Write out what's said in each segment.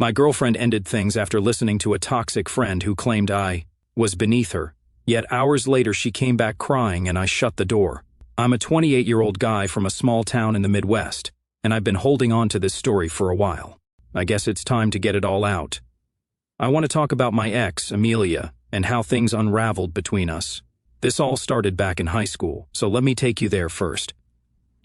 My girlfriend ended things after listening to a toxic friend who claimed I was beneath her. Yet hours later she came back crying and I shut the door. I'm a 28-year-old guy from a small town in the Midwest, and I've been holding on to this story for a while. I guess it's time to get it all out. I want to talk about my ex, Amelia, and how things unraveled between us. This all started back in high school, so let me take you there first.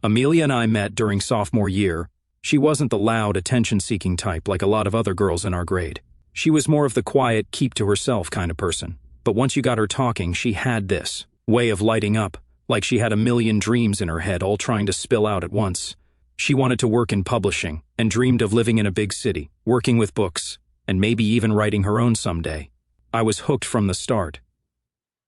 Amelia and I met during sophomore year. She wasn't the loud, attention-seeking type like a lot of other girls in our grade. She was more of the quiet, keep-to-herself kind of person. But once you got her talking, she had this way of lighting up, like she had a million dreams in her head all trying to spill out at once. She wanted to work in publishing and dreamed of living in a big city, working with books, and maybe even writing her own someday. I was hooked from the start.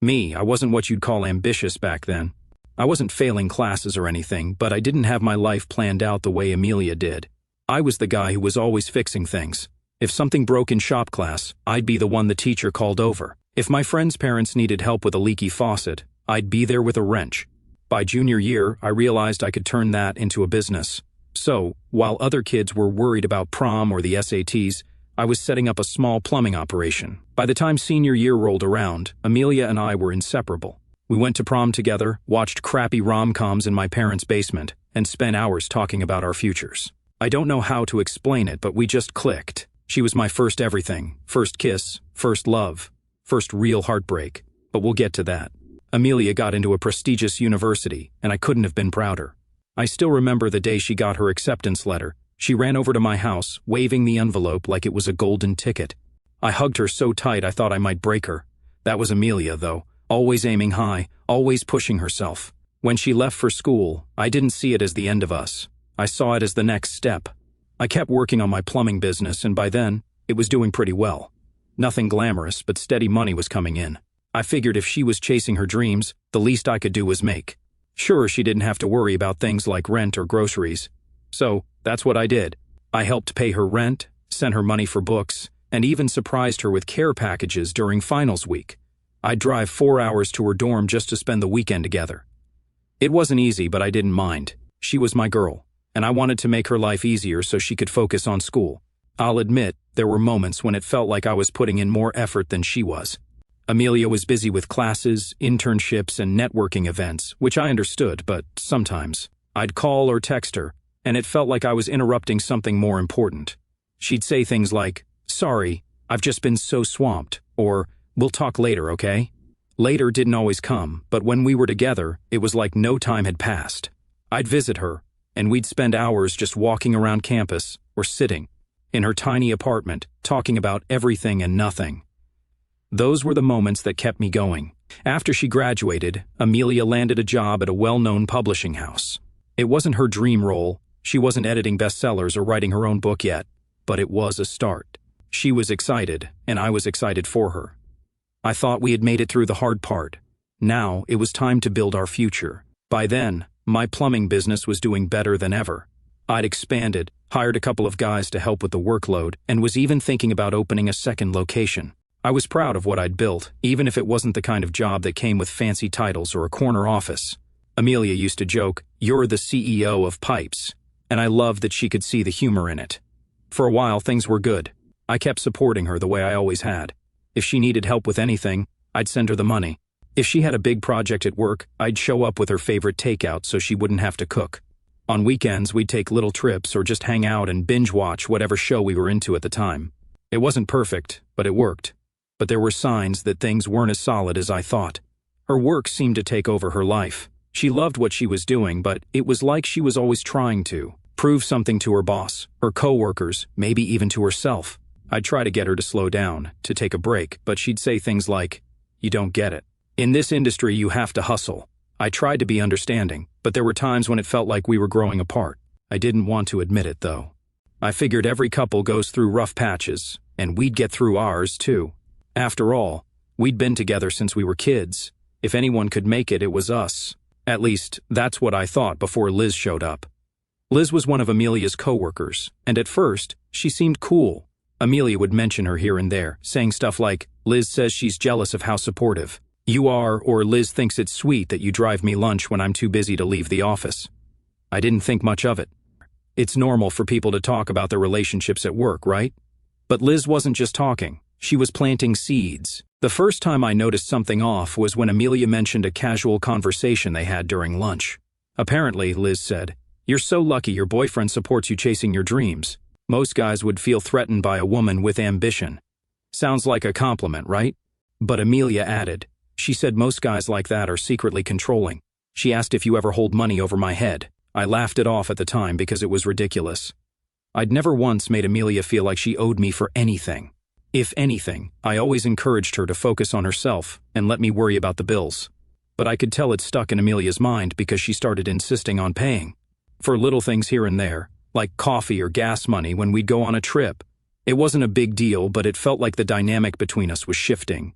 I wasn't what you'd call ambitious back then. I wasn't failing classes or anything, but I didn't have my life planned out the way Amelia did. I was the guy who was always fixing things. If something broke in shop class, I'd be the one the teacher called over. If my friends' parents needed help with a leaky faucet, I'd be there with a wrench. By junior year, I realized I could turn that into a business. So, while other kids were worried about prom or the SATs, I was setting up a small plumbing operation. By the time senior year rolled around, Amelia and I were inseparable. We went to prom together, watched crappy rom-coms in my parents' basement, and spent hours talking about our futures. I don't know how to explain it, but we just clicked. She was my first everything, first kiss, first love, first real heartbreak, but we'll get to that. Amelia got into a prestigious university, and I couldn't have been prouder. I still remember the day she got her acceptance letter. She ran over to my house, waving the envelope like it was a golden ticket. I hugged her so tight I thought I might break her. That was Amelia, though, always aiming high, always pushing herself. When she left for school, I didn't see it as the end of us. I saw it as the next step. I kept working on my plumbing business, and by then, it was doing pretty well. Nothing glamorous, but steady money was coming in. I figured if she was chasing her dreams, the least I could do was make. Sure, she didn't have to worry about things like rent or groceries. So, that's what I did. I helped pay her rent, sent her money for books, and even surprised her with care packages during finals week. I'd drive 4 hours to her dorm just to spend the weekend together. It wasn't easy, but I didn't mind. She was my girl, and I wanted to make her life easier so she could focus on school. I'll admit, there were moments when it felt like I was putting in more effort than she was. Amelia was busy with classes, internships, and networking events, which I understood, but sometimes I'd call or text her, and it felt like I was interrupting something more important. She'd say things like, "Sorry, I've just been so swamped," or, "We'll talk later, okay?" Later didn't always come, but when we were together, it was like no time had passed. I'd visit her, and we'd spend hours just walking around campus or sitting in her tiny apartment, talking about everything and nothing. Those were the moments that kept me going. After she graduated, Amelia landed a job at a well-known publishing house. It wasn't her dream role. She wasn't editing bestsellers or writing her own book yet, but it was a start. She was excited, and I was excited for her. I thought we had made it through the hard part. Now, it was time to build our future. By then, my plumbing business was doing better than ever. I'd expanded, hired a couple of guys to help with the workload, and was even thinking about opening a second location. I was proud of what I'd built, even if it wasn't the kind of job that came with fancy titles or a corner office. Amelia used to joke, "You're the CEO of pipes," and I loved that she could see the humor in it. For a while, things were good. I kept supporting her the way I always had. If she needed help with anything, I'd send her the money. If she had a big project at work, I'd show up with her favorite takeout so she wouldn't have to cook. On weekends, we'd take little trips or just hang out and binge-watch whatever show we were into at the time. It wasn't perfect, but it worked. But there were signs that things weren't as solid as I thought. Her work seemed to take over her life. She loved what she was doing, but it was like she was always trying to prove something to her boss, her coworkers, maybe even to herself. I'd try to get her to slow down, to take a break, but she'd say things like, "You don't get it. In this industry, you have to hustle." I tried to be understanding, but there were times when it felt like we were growing apart. I didn't want to admit it, though. I figured every couple goes through rough patches, and we'd get through ours, too. After all, we'd been together since we were kids. If anyone could make it, it was us. At least, that's what I thought before Liz showed up. Liz was one of Amelia's coworkers, and at first, she seemed cool. Amelia would mention her here and there, saying stuff like, "Liz says she's jealous of how supportive you are," or "Liz thinks it's sweet that you drive me lunch when I'm too busy to leave the office." I didn't think much of it. It's normal for people to talk about their relationships at work, right? But Liz wasn't just talking. She was planting seeds. The first time I noticed something off was when Amelia mentioned a casual conversation they had during lunch. Apparently, Liz said, "You're so lucky your boyfriend supports you chasing your dreams. Most guys would feel threatened by a woman with ambition." Sounds like a compliment, right? But Amelia added, "She said most guys like that are secretly controlling. She asked if you ever hold money over my head." I laughed it off at the time because it was ridiculous. I'd never once made Amelia feel like she owed me for anything. If anything, I always encouraged her to focus on herself and let me worry about the bills. But I could tell it stuck in Amelia's mind because she started insisting on paying. For little things here and there, like coffee or gas money when we'd go on a trip. It wasn't a big deal, but it felt like the dynamic between us was shifting.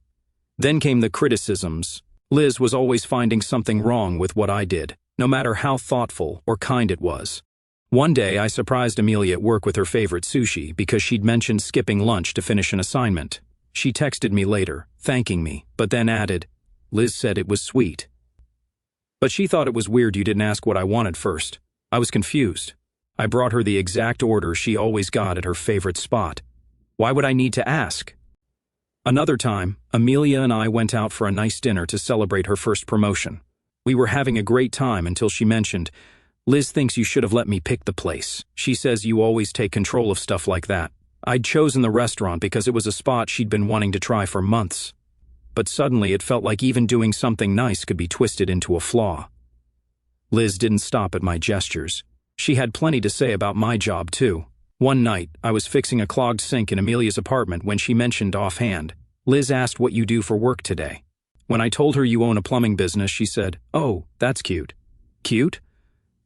Then came the criticisms. Liz was always finding something wrong with what I did, no matter how thoughtful or kind it was. One day, I surprised Amelia at work with her favorite sushi because she'd mentioned skipping lunch to finish an assignment. She texted me later, thanking me, but then added, "Liz said it was sweet." But she thought it was weird you didn't ask what I wanted first. I was confused. I brought her the exact order she always got at her favorite spot. Why would I need to ask? Another time, Amelia and I went out for a nice dinner to celebrate her first promotion. We were having a great time until she mentioned, "Liz thinks you should have let me pick the place. She says you always take control of stuff like that." I'd chosen the restaurant because it was a spot she'd been wanting to try for months. But suddenly it felt like even doing something nice could be twisted into a flaw. Liz didn't stop at my gestures. She had plenty to say about my job, too. One night, I was fixing a clogged sink in Amelia's apartment when she mentioned offhand, "Liz asked what you do for work today." When I told her you own a plumbing business, she said, "Oh, that's cute." Cute?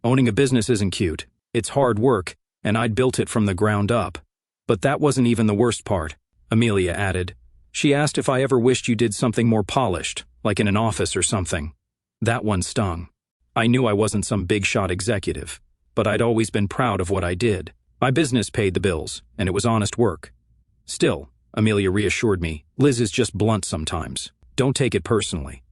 Owning a business isn't cute. It's hard work, and I'd built it from the ground up. But that wasn't even the worst part, Amelia added. She asked if I ever wished you did something more polished, like in an office or something. That one stung. I knew I wasn't some big-shot executive, but I'd always been proud of what I did. My business paid the bills, and it was honest work. Still, Amelia reassured me, Liz is just blunt sometimes. Don't take it personally.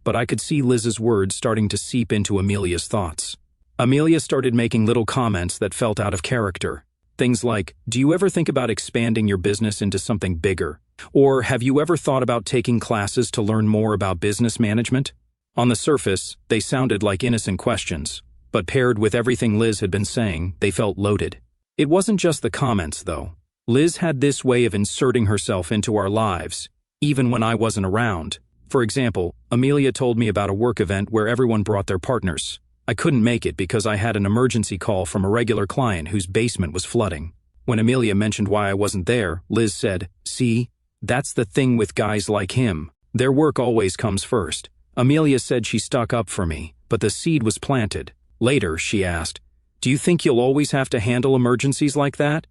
But I could see Liz's words starting to seep into Amelia's thoughts. Amelia started making little comments that felt out of character. Things like, "Do you ever think about expanding your business into something bigger?" Or, "Have you ever thought about taking classes to learn more about business management?" On the surface, they sounded like innocent questions, but paired with everything Liz had been saying, they felt loaded. It wasn't just the comments, though. Liz had this way of inserting herself into our lives, even when I wasn't around. For example, Amelia told me about a work event where everyone brought their partners. I couldn't make it because I had an emergency call from a regular client whose basement was flooding. When Amelia mentioned why I wasn't there, Liz said, "See, that's the thing with guys like him. Their work always comes first." Amelia said she stuck up for me, but the seed was planted. Later, she asked, "Do you think you'll always have to handle emergencies like that?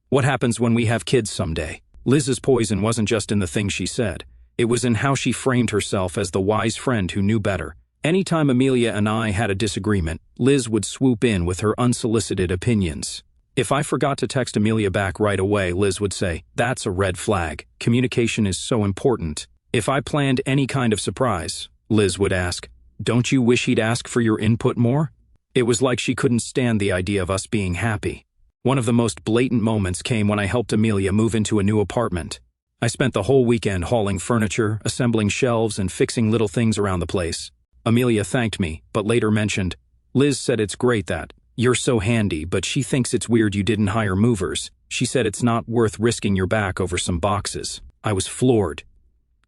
What happens when we have kids someday?" Liz's poison wasn't just in the things she said. It was in how she framed herself as the wise friend who knew better. Anytime Amelia and I had a disagreement, Liz would swoop in with her unsolicited opinions. If I forgot to text Amelia back right away, Liz would say, "That's a red flag. Communication is so important." If I planned any kind of surprise, Liz would ask, "Don't you wish he'd ask for your input more?" It was like she couldn't stand the idea of us being happy. One of the most blatant moments came when I helped Amelia move into a new apartment. I spent the whole weekend hauling furniture, assembling shelves, and fixing little things around the place. Amelia thanked me, but later mentioned, "Liz said it's great that you're so handy, but she thinks it's weird you didn't hire movers. She said it's not worth risking your back over some boxes." I was floored.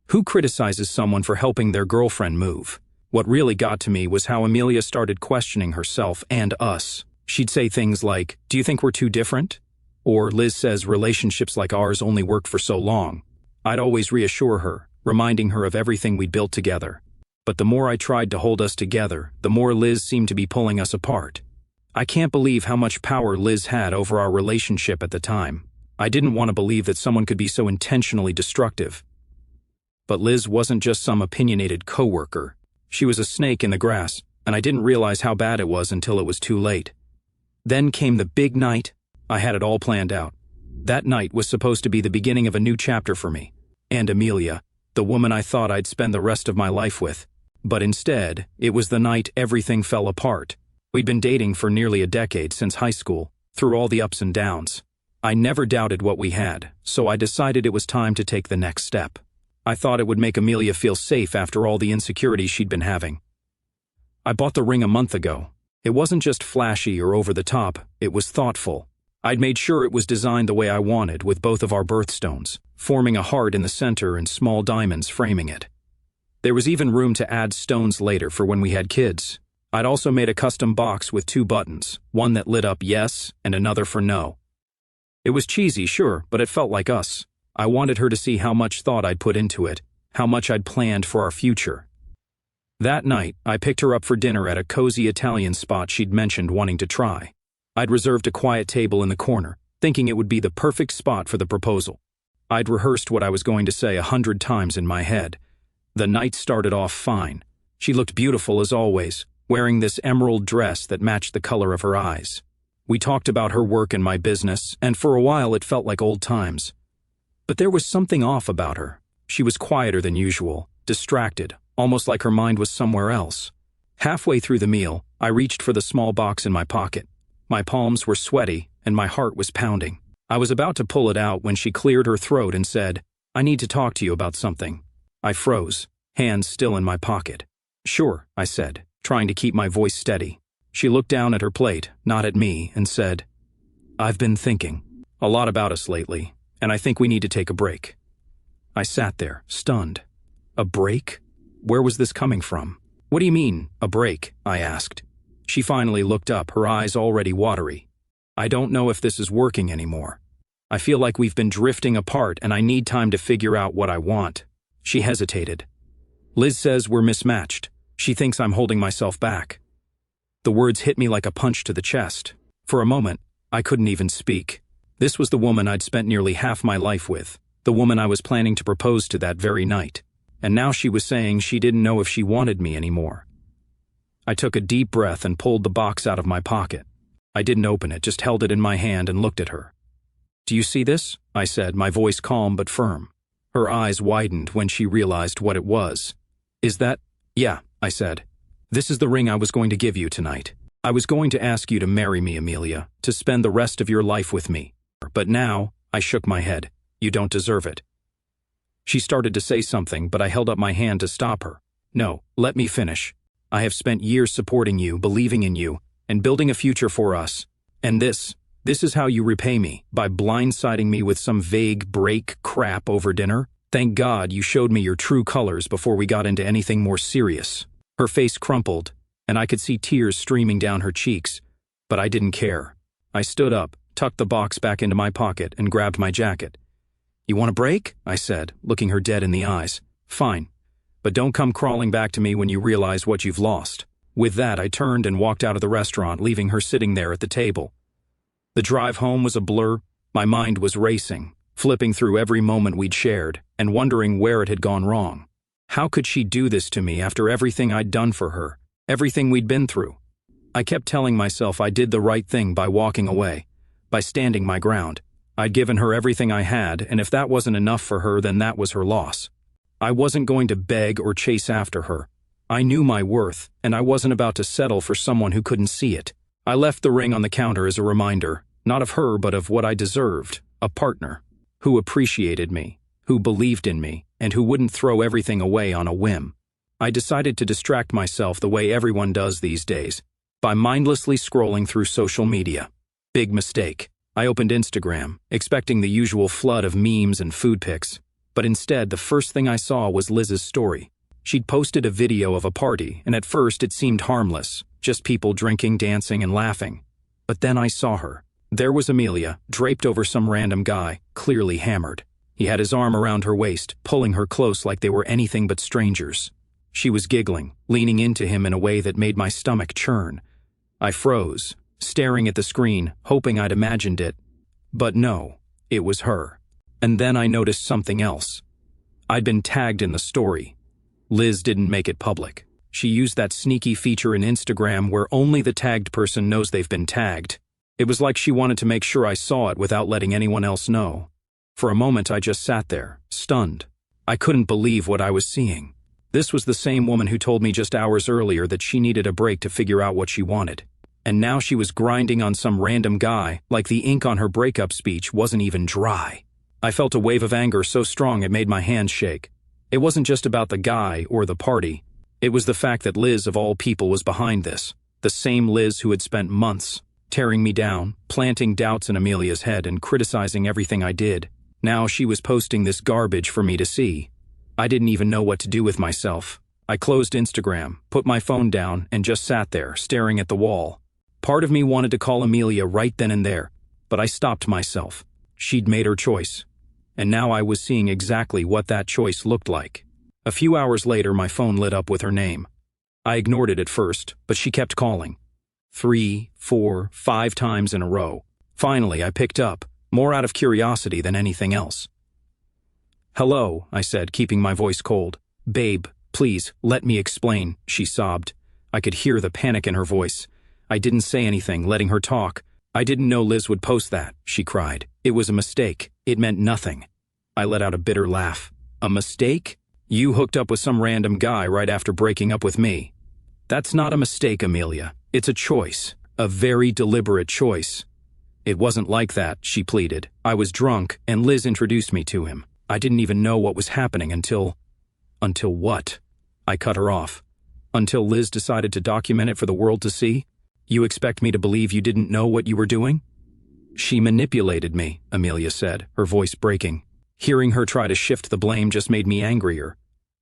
Who criticizes someone for helping their girlfriend move? What really got to me was how Amelia started questioning herself and us. She'd say things like, "Do you think we're too different?" Or, "Liz says relationships like ours only work for so long." I'd always reassure her, reminding her of everything we'd built together. But the more I tried to hold us together, the more Liz seemed to be pulling us apart. I can't believe how much power Liz had over our relationship at the time. I didn't want to believe that someone could be so intentionally destructive. But Liz wasn't just some opinionated coworker. She was a snake in the grass, and I didn't realize how bad it was until it was too late. Then came the big night. I had it all planned out. That night was supposed to be the beginning of a new chapter for me. And Amelia, the woman I thought I'd spend the rest of my life with. But instead, it was the night everything fell apart. We'd been dating for nearly a decade since high school, through all the ups and downs. I never doubted what we had, so I decided it was time to take the next step. I thought it would make Amelia feel safe after all the insecurities she'd been having. I bought the ring a month ago. It wasn't just flashy or over the top, it was thoughtful. I'd made sure it was designed the way I wanted, with both of our birthstones, forming a heart in the center and small diamonds framing it. There was even room to add stones later for when we had kids. I'd also made a custom box with 2 buttons, one that lit up yes and another for no. It was cheesy, sure, but it felt like us. I wanted her to see how much thought I'd put into it, how much I'd planned for our future. That night, I picked her up for dinner at a cozy Italian spot she'd mentioned wanting to try. I'd reserved a quiet table in the corner, thinking it would be the perfect spot for the proposal. I'd rehearsed what I was going to say 100 times in my head. The night started off fine. She looked beautiful as always, wearing this emerald dress that matched the color of her eyes. We talked about her work and my business, and for a while it felt like old times. But there was something off about her. She was quieter than usual, distracted, almost like her mind was somewhere else. Halfway through the meal, I reached for the small box in my pocket. My palms were sweaty, and my heart was pounding. I was about to pull it out when she cleared her throat and said, "I need to talk to you about something." I froze, hands still in my pocket. "Sure," I said, trying to keep my voice steady. She looked down at her plate, not at me, and said, "I've been thinking a lot about us lately, and I think we need to take a break." I sat there, stunned. A break? Where was this coming from? "What do you mean, a break?" I asked. She finally looked up, her eyes already watery. "I don't know if this is working anymore. I feel like we've been drifting apart and I need time to figure out what I want." She hesitated. "Liz says we're mismatched. She thinks I'm holding myself back." The words hit me like a punch to the chest. For a moment, I couldn't even speak. This was the woman I'd spent nearly half my life with, the woman I was planning to propose to that very night. And now she was saying she didn't know if she wanted me anymore. I took a deep breath and pulled the box out of my pocket. I didn't open it, just held it in my hand and looked at her. "Do you see this?" I said, my voice calm but firm. Her eyes widened when she realized what it was. "Is that—" "Yeah," I said. "This is the ring I was going to give you tonight. I was going to ask you to marry me, Amelia, to spend the rest of your life with me. But now," I shook my head, "you don't deserve it." She started to say something, but I held up my hand to stop her. "No, let me finish. I have spent years supporting you, believing in you, and building a future for us. And this is how you repay me, by blindsiding me with some vague break crap over dinner? Thank God you showed me your true colors before we got into anything more serious." Her face crumpled, and I could see tears streaming down her cheeks, but I didn't care. I stood up, tucked the box back into my pocket, and grabbed my jacket. "You want a break?" I said, looking her dead in the eyes. "Fine. But don't come crawling back to me when you realize what you've lost." With that, I turned and walked out of the restaurant, leaving her sitting there at the table. The drive home was a blur. My mind was racing, flipping through every moment we'd shared, and wondering where it had gone wrong. How could she do this to me after everything I'd done for her, everything we'd been through? I kept telling myself I did the right thing by walking away, by standing my ground. I'd given her everything I had, and if that wasn't enough for her, then that was her loss. I wasn't going to beg or chase after her. I knew my worth, and I wasn't about to settle for someone who couldn't see it. I left the ring on the counter as a reminder, not of her but of what I deserved, a partner who appreciated me, who believed in me, and who wouldn't throw everything away on a whim. I decided to distract myself the way everyone does these days, by mindlessly scrolling through social media. Big mistake. I opened Instagram, expecting the usual flood of memes and food pics, but instead the first thing I saw was Liz's story. She'd posted a video of a party, and at first it seemed harmless, just people drinking, dancing, and laughing. But then I saw her. There was Amelia, draped over some random guy, clearly hammered. He had his arm around her waist, pulling her close like they were anything but strangers. She was giggling, leaning into him in a way that made my stomach churn. I froze, staring at the screen, hoping I'd imagined it. But no, it was her. And then I noticed something else. I'd been tagged in the story. Liz didn't make it public. She used that sneaky feature in Instagram where only the tagged person knows they've been tagged. It was like she wanted to make sure I saw it without letting anyone else know. For a moment I just sat there, stunned. I couldn't believe what I was seeing. This was the same woman who told me just hours earlier that she needed a break to figure out what she wanted. And now she was grinding on some random guy, like the ink on her breakup speech wasn't even dry. I felt a wave of anger so strong it made my hands shake. It wasn't just about the guy or the party. It was the fact that Liz, of all people, was behind this. The same Liz who had spent months tearing me down, planting doubts in Amelia's head and criticizing everything I did. Now she was posting this garbage for me to see. I didn't even know what to do with myself. I closed Instagram, put my phone down, and just sat there, staring at the wall. Part of me wanted to call Amelia right then and there, but I stopped myself. She'd made her choice. And now I was seeing exactly what that choice looked like. A few hours later, my phone lit up with her name. I ignored it at first, but she kept calling. 3, 4, 5 times in a row. Finally, I picked up, more out of curiosity than anything else. "Hello," I said, keeping my voice cold. "Babe, please, let me explain," she sobbed. I could hear the panic in her voice. I didn't say anything, letting her talk. "I didn't know Liz would post that," she cried. "It was a mistake. It meant nothing." I let out a bitter laugh. "A mistake? You hooked up with some random guy right after breaking up with me." "That's not a mistake, Amelia. It's a choice. A very deliberate choice." "It wasn't like that," she pleaded. "I was drunk, and Liz introduced me to him. I didn't even know what was happening until..." "Until what?" I cut her off. "Until Liz decided to document it for the world to see? You expect me to believe you didn't know what you were doing?" "She manipulated me," Amelia said, her voice breaking. Hearing her try to shift the blame just made me angrier.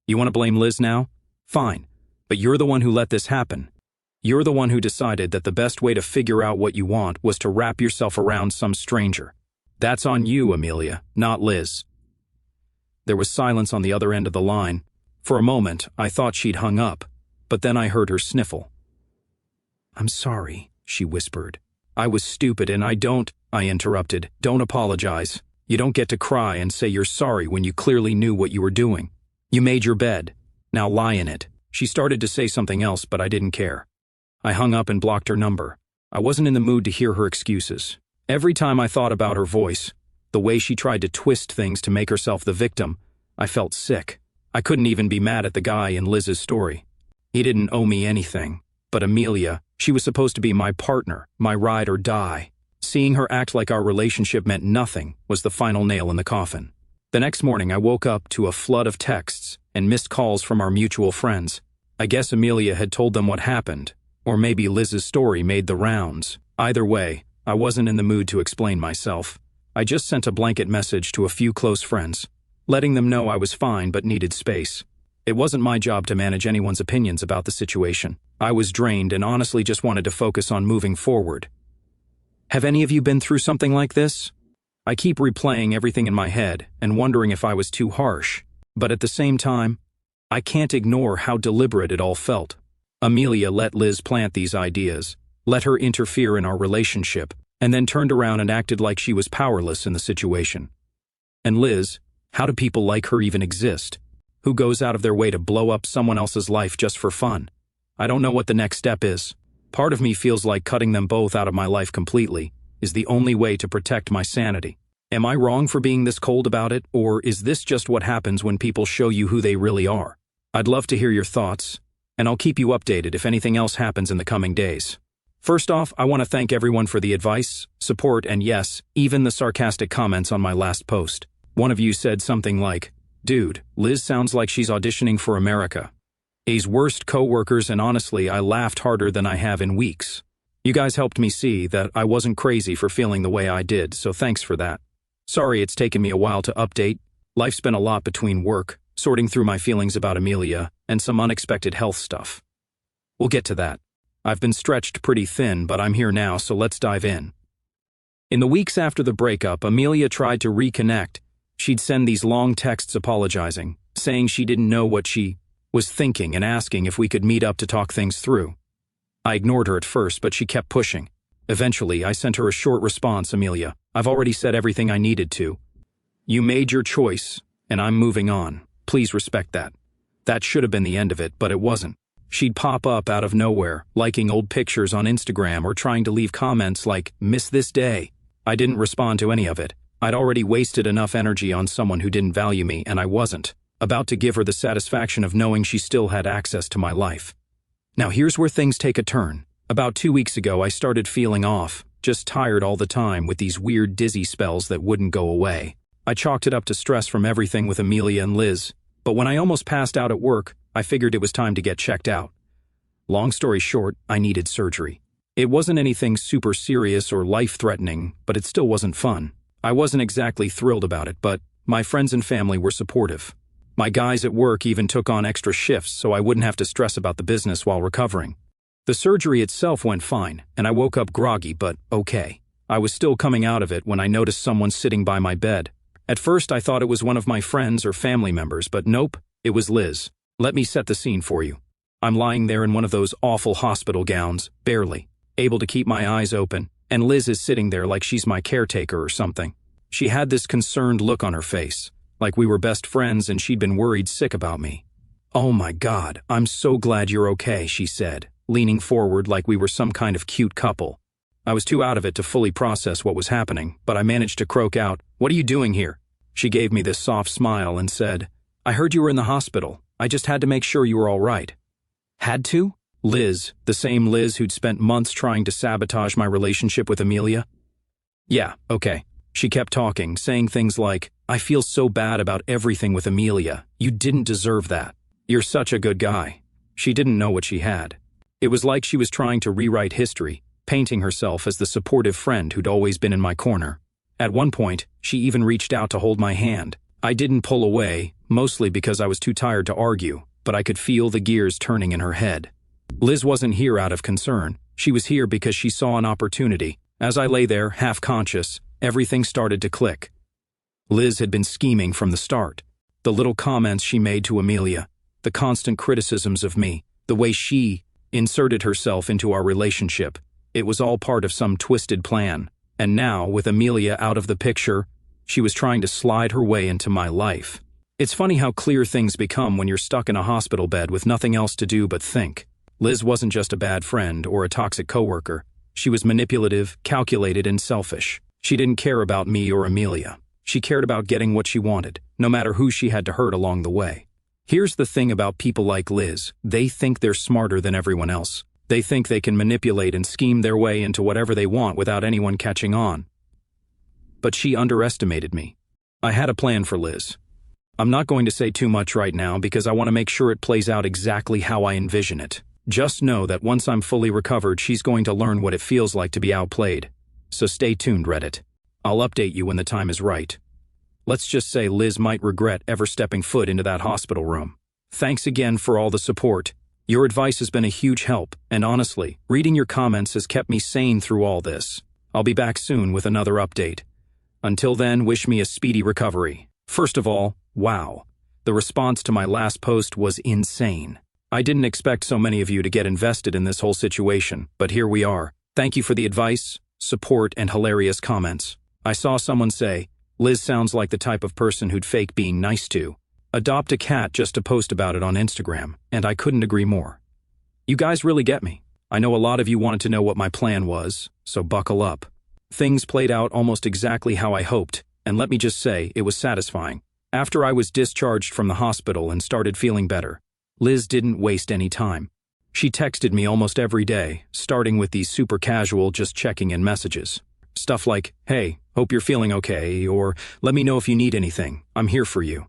"You want to blame Liz now? Fine. But you're the one who let this happen. You're the one who decided that the best way to figure out what you want was to wrap yourself around some stranger. That's on you, Amelia, not Liz." There was silence on the other end of the line. For a moment, I thought she'd hung up, but then I heard her sniffle. "I'm sorry," she whispered. "I was stupid and I interrupted. "Don't apologize. You don't get to cry and say you're sorry when you clearly knew what you were doing. You made your bed. Now lie in it." She started to say something else, but I didn't care. I hung up and blocked her number. I wasn't in the mood to hear her excuses. Every time I thought about her voice, the way she tried to twist things to make herself the victim, I felt sick. I couldn't even be mad at the guy in Liz's story. He didn't owe me anything. But Amelia, she was supposed to be my partner, my ride or die. Seeing her act like our relationship meant nothing was the final nail in the coffin. The next morning I woke up to a flood of texts and missed calls from our mutual friends. I guess Amelia had told them what happened, or maybe Liz's story made the rounds. Either way, I wasn't in the mood to explain myself. I just sent a blanket message to a few close friends, letting them know I was fine but needed space. It wasn't my job to manage anyone's opinions about the situation. I was drained and honestly just wanted to focus on moving forward. Have any of you been through something like this? I keep replaying everything in my head and wondering if I was too harsh, but at the same time, I can't ignore how deliberate it all felt. Amelia let Liz plant these ideas, let her interfere in our relationship, and then turned around and acted like she was powerless in the situation. And Liz, how do people like her even exist? Who goes out of their way to blow up someone else's life just for fun? I don't know what the next step is. Part of me feels like cutting them both out of my life completely is the only way to protect my sanity. Am I wrong for being this cold about it, or is this just what happens when people show you who they really are? I'd love to hear your thoughts, and I'll keep you updated if anything else happens in the coming days. First off, I want to thank everyone for the advice, support, and yes, even the sarcastic comments on my last post. One of you said something like, "Dude, Liz sounds like she's auditioning for America." A's worst co-workers, and honestly, I laughed harder than I have in weeks. You guys helped me see that I wasn't crazy for feeling the way I did, so thanks for that. Sorry it's taken me a while to update. Life's been a lot between work, sorting through my feelings about Amelia, and some unexpected health stuff. We'll get to that. I've been stretched pretty thin, but I'm here now, so let's dive in. In the weeks after the breakup, Amelia tried to reconnect. She'd send these long texts apologizing, saying she didn't know what she was thinking and asking if we could meet up to talk things through. I ignored her at first, but she kept pushing. Eventually, I sent her a short response, "Amelia, I've already said everything I needed to. You made your choice, and I'm moving on. Please respect that." That should have been the end of it, but it wasn't. She'd pop up out of nowhere, liking old pictures on Instagram or trying to leave comments like, "Miss this day." I didn't respond to any of it. I'd already wasted enough energy on someone who didn't value me, and I wasn't about to give her the satisfaction of knowing she still had access to my life. Now here's where things take a turn. About 2 weeks ago, I started feeling off, just tired all the time with these weird dizzy spells that wouldn't go away. I chalked it up to stress from everything with Amelia and Liz, but when I almost passed out at work, I figured it was time to get checked out. Long story short, I needed surgery. It wasn't anything super serious or life-threatening, but it still wasn't fun. I wasn't exactly thrilled about it, but my friends and family were supportive. My guys at work even took on extra shifts so I wouldn't have to stress about the business while recovering. The surgery itself went fine, and I woke up groggy, but okay. I was still coming out of it when I noticed someone sitting by my bed. At first, I thought it was one of my friends or family members, but nope, it was Liz. Let me set the scene for you. I'm lying there in one of those awful hospital gowns, barely able to keep my eyes open, and Liz is sitting there like she's my caretaker or something. She had this concerned look on her face, like we were best friends and she'd been worried sick about me. "Oh my God, I'm so glad you're okay," she said, leaning forward like we were some kind of cute couple. I was too out of it to fully process what was happening, but I managed to croak out, "What are you doing here?" She gave me this soft smile and said, "I heard you were in the hospital. I just had to make sure you were all right." Had to? Liz, the same Liz who'd spent months trying to sabotage my relationship with Amelia? Yeah, okay. She kept talking, saying things like, "I feel so bad about everything with Amelia. You didn't deserve that. You're such a good guy." She didn't know what she had. It was like she was trying to rewrite history, painting herself as the supportive friend who'd always been in my corner. At one point, she even reached out to hold my hand. I didn't pull away, mostly because I was too tired to argue, but I could feel the gears turning in her head. Liz wasn't here out of concern. She was here because she saw an opportunity. As I lay there, half-conscious, everything started to click. Liz had been scheming from the start. The little comments she made to Amelia, the constant criticisms of me, the way she inserted herself into our relationship, it was all part of some twisted plan. And now, with Amelia out of the picture, she was trying to slide her way into my life. It's funny how clear things become when you're stuck in a hospital bed with nothing else to do but think. Liz wasn't just a bad friend or a toxic coworker. She was manipulative, calculated, and selfish. She didn't care about me or Amelia. She cared about getting what she wanted, no matter who she had to hurt along the way. Here's the thing about people like Liz. They think they're smarter than everyone else. They think they can manipulate and scheme their way into whatever they want without anyone catching on. But she underestimated me. I had a plan for Liz. I'm not going to say too much right now because I want to make sure it plays out exactly how I envision it. Just know that once I'm fully recovered, she's going to learn what it feels like to be outplayed. So stay tuned, Reddit. I'll update you when the time is right. Let's just say Liz might regret ever stepping foot into that hospital room. Thanks again for all the support. Your advice has been a huge help, and honestly, reading your comments has kept me sane through all this. I'll be back soon with another update. Until then, wish me a speedy recovery. First of all, wow. The response to my last post was insane. I didn't expect so many of you to get invested in this whole situation, but here we are. Thank you for the advice, support, and hilarious comments. I saw someone say, "Liz sounds like the type of person who'd fake being nice to. Adopt a cat just to post about it on Instagram," and I couldn't agree more. You guys really get me. I know a lot of you wanted to know what my plan was, so buckle up. Things played out almost exactly how I hoped, and let me just say, it was satisfying. After I was discharged from the hospital and started feeling better, Liz didn't waste any time. She texted me almost every day, starting with these super casual just checking in messages. Stuff like, "Hey, hope you're feeling okay," or "Let me know if you need anything, I'm here for you."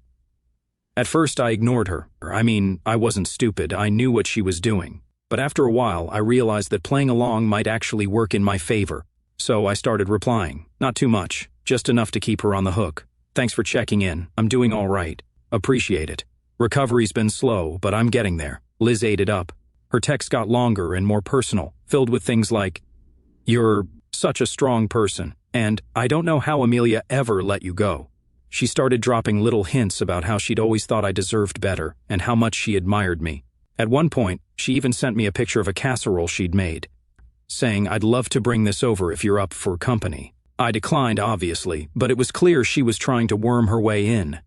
At first I ignored her. I wasn't stupid, I knew what she was doing. But after a while I realized that playing along might actually work in my favor. So I started replying. Not too much, just enough to keep her on the hook. "Thanks for checking in, I'm doing all right. Appreciate it. Recovery's been slow, but I'm getting there." Liz ate it up. Her texts got longer and more personal, filled with things like, "You're such a strong person," and "I don't know how Amelia ever let you go." She started dropping little hints about how she'd always thought I deserved better and how much she admired me. At one point, she even sent me a picture of a casserole she'd made, saying, "I'd love to bring this over if you're up for company." I declined, obviously, but it was clear she was trying to worm her way in.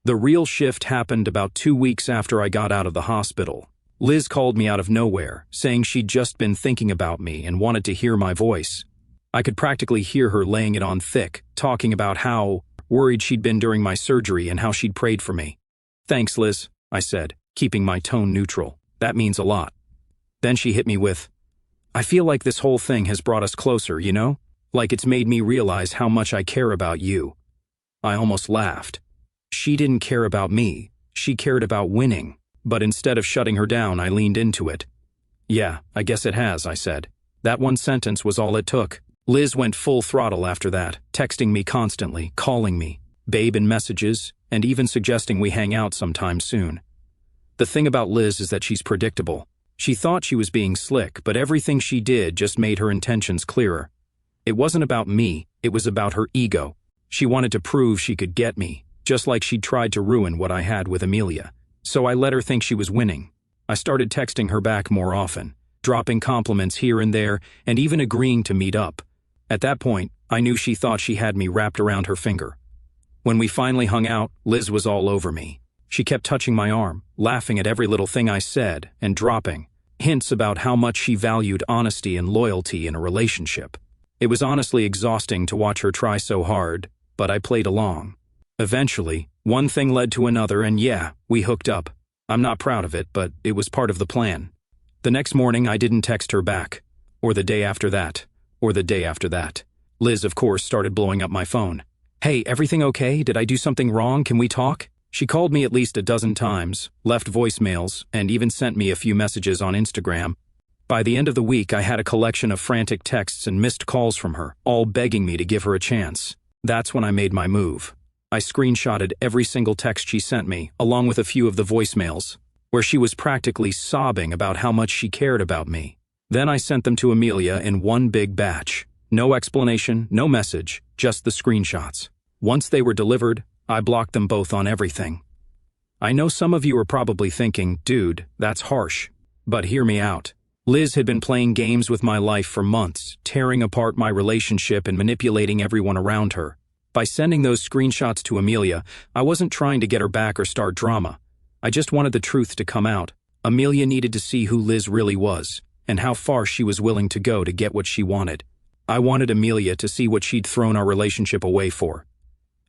The real shift happened about 2 weeks after I got out of the hospital. Liz called me out of nowhere, saying she'd just been thinking about me and wanted to hear my voice. I could practically hear her laying it on thick, talking about how worried she'd been during my surgery and how she'd prayed for me. "Thanks, Liz," I said, keeping my tone neutral. "That means a lot." Then she hit me with, I feel like this whole thing has brought us closer, you know? Like it's made me realize how much I care about you." I almost laughed. She didn't care about me. She cared about winning. But instead of shutting her down, I leaned into it. "Yeah, I guess it has," I said. That one sentence was all it took. Liz went full throttle after that, texting me constantly, calling me, babe in messages, and even suggesting we hang out sometime soon. The thing about Liz is that she's predictable. She thought she was being slick, but everything she did just made her intentions clearer. It wasn't about me, it was about her ego. She wanted to prove she could get me, just like she'd tried to ruin what I had with Amelia. So I let her think she was winning. I started texting her back more often, dropping compliments here and there, and even agreeing to meet up. At that point, I knew she thought she had me wrapped around her finger. When we finally hung out, Liz was all over me. She kept touching my arm, laughing at every little thing I said, and dropping hints about how much she valued honesty and loyalty in a relationship. It was honestly exhausting to watch her try so hard, but I played along. Eventually, one thing led to another, and yeah, we hooked up. I'm not proud of it, but it was part of the plan. The next morning, I didn't text her back, or the day after that, or the day after that. Liz, of course, started blowing up my phone. "Hey, everything okay? Did I do something wrong? Can we talk?" She called me at least a dozen times, left voicemails, and even sent me a few messages on Instagram. By the end of the week, I had a collection of frantic texts and missed calls from her, all begging me to give her a chance. That's when I made my move. I screenshotted every single text she sent me, along with a few of the voicemails, where she was practically sobbing about how much she cared about me. Then I sent them to Amelia in one big batch. No explanation, no message, just the screenshots. Once they were delivered, I blocked them both on everything. I know some of you are probably thinking, "Dude, that's harsh." But hear me out. Liz had been playing games with my life for months, tearing apart my relationship and manipulating everyone around her. By sending those screenshots to Amelia, I wasn't trying to get her back or start drama. I just wanted the truth to come out. Amelia needed to see who Liz really was, and how far she was willing to go to get what she wanted. I wanted Amelia to see what she'd thrown our relationship away for.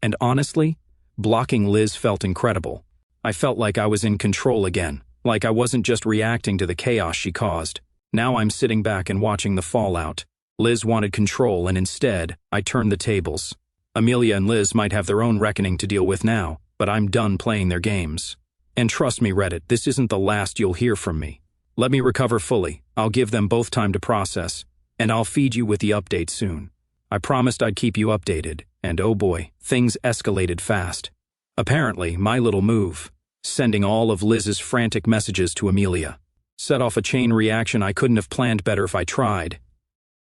And honestly, blocking Liz felt incredible. I felt like I was in control again, like I wasn't just reacting to the chaos she caused. Now I'm sitting back and watching the fallout. Liz wanted control, and instead, I turned the tables. Amelia and Liz might have their own reckoning to deal with now, but I'm done playing their games. And trust me, Reddit, this isn't the last you'll hear from me. Let me recover fully. I'll give them both time to process, and I'll feed you with the update soon. I promised I'd keep you updated, and oh boy, things escalated fast. Apparently, my little move, sending all of Liz's frantic messages to Amelia, set off a chain reaction I couldn't have planned better if I tried.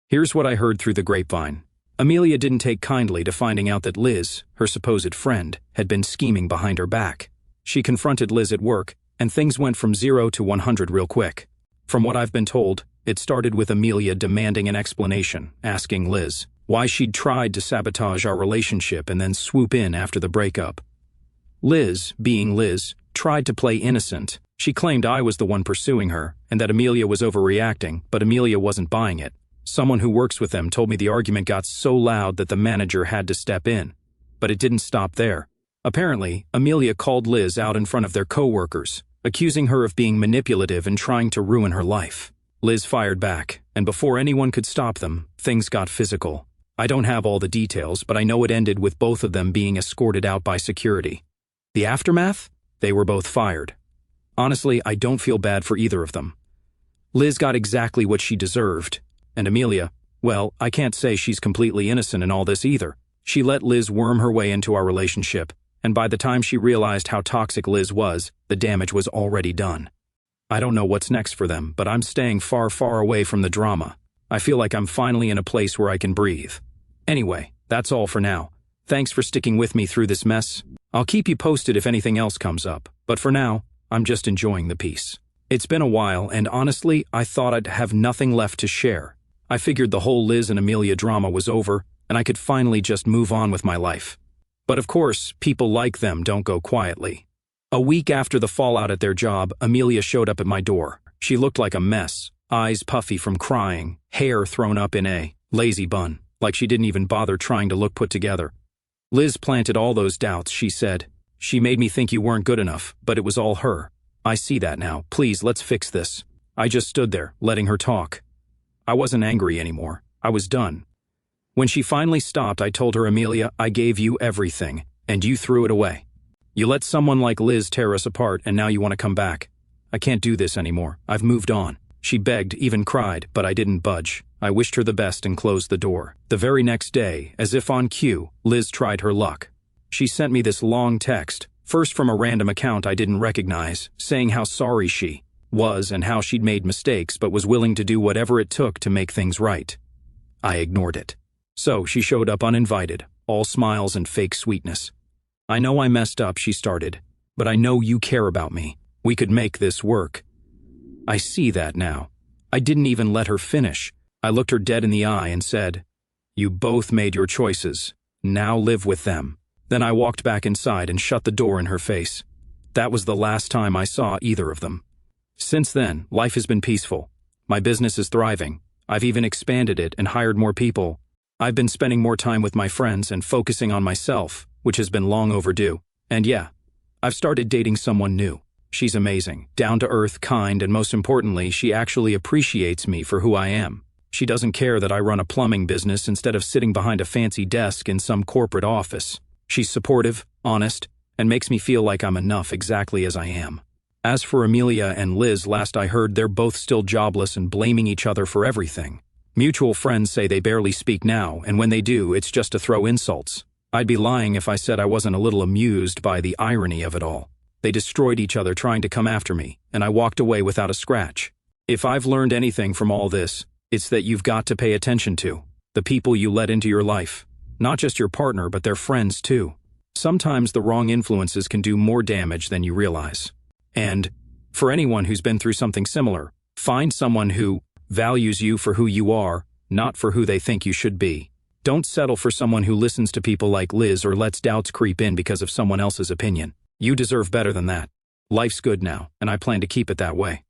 Here's what I heard through the grapevine. Amelia didn't take kindly to finding out that Liz, her supposed friend, had been scheming behind her back. She confronted Liz at work, and things went from 0 to 100 real quick. From what I've been told, it started with Amelia demanding an explanation, asking Liz why she'd tried to sabotage our relationship and then swoop in after the breakup. Liz, being Liz, tried to play innocent. She claimed I was the one pursuing her, and that Amelia was overreacting, but Amelia wasn't buying it. Someone who works with them told me the argument got so loud that the manager had to step in. But it didn't stop there. Apparently, Amelia called Liz out in front of their co-workers, accusing her of being manipulative and trying to ruin her life. Liz fired back, and before anyone could stop them, things got physical. I don't have all the details, but I know it ended with both of them being escorted out by security. The aftermath? They were both fired. Honestly, I don't feel bad for either of them. Liz got exactly what she deserved. And Amelia, well, I can't say she's completely innocent in all this either. She let Liz worm her way into our relationship, and by the time she realized how toxic Liz was, the damage was already done. I don't know what's next for them, but I'm staying far, far away from the drama. I feel like I'm finally in a place where I can breathe. Anyway, that's all for now. Thanks for sticking with me through this mess. I'll keep you posted if anything else comes up, but for now, I'm just enjoying the peace. It's been a while, and honestly, I thought I'd have nothing left to share. I figured the whole Liz and Amelia drama was over, and I could finally just move on with my life. But of course, people like them don't go quietly. A week after the fallout at their job, Amelia showed up at my door. She looked like a mess, eyes puffy from crying, hair thrown up in a lazy bun, like she didn't even bother trying to look put together. Liz planted all those doubts, she said. She made me think you weren't good enough, but it was all her. I see that now. Please, let's fix this. I just stood there, letting her talk. I wasn't angry anymore. I was done. When she finally stopped, I told her, Amelia, I gave you everything, and you threw it away. You let someone like Liz tear us apart, and now you want to come back. I can't do this anymore. I've moved on. She begged, even cried, but I didn't budge. I wished her the best and closed the door. The very next day, as if on cue, Liz tried her luck. She sent me this long text, first from a random account I didn't recognize, saying how sorry she was and how she'd made mistakes but was willing to do whatever it took to make things right. I ignored it. So she showed up uninvited, all smiles and fake sweetness. I know I messed up, she started, but I know you care about me. We could make this work. I see that now. I didn't even let her finish. I looked her dead in the eye and said, you both made your choices. Now live with them. Then I walked back inside and shut the door in her face. That was the last time I saw either of them. Since then, life has been peaceful. My business is thriving. I've even expanded it and hired more people. I've been spending more time with my friends and focusing on myself, which has been long overdue. And yeah, I've started dating someone new. She's amazing, down to earth, kind, and most importantly, she actually appreciates me for who I am. She doesn't care that I run a plumbing business instead of sitting behind a fancy desk in some corporate office. She's supportive, honest, and makes me feel like I'm enough exactly as I am. As for Amelia and Liz, last I heard, they're both still jobless and blaming each other for everything. Mutual friends say they barely speak now, and when they do, it's just to throw insults. I'd be lying if I said I wasn't a little amused by the irony of it all. They destroyed each other trying to come after me, and I walked away without a scratch. If I've learned anything from all this, it's that you've got to pay attention to the people you let into your life. Not just your partner, but their friends too. Sometimes the wrong influences can do more damage than you realize. And, for anyone who's been through something similar, find someone who values you for who you are, not for who they think you should be. Don't settle for someone who listens to people like Liz or lets doubts creep in because of someone else's opinion. You deserve better than that. Life's good now, and I plan to keep it that way.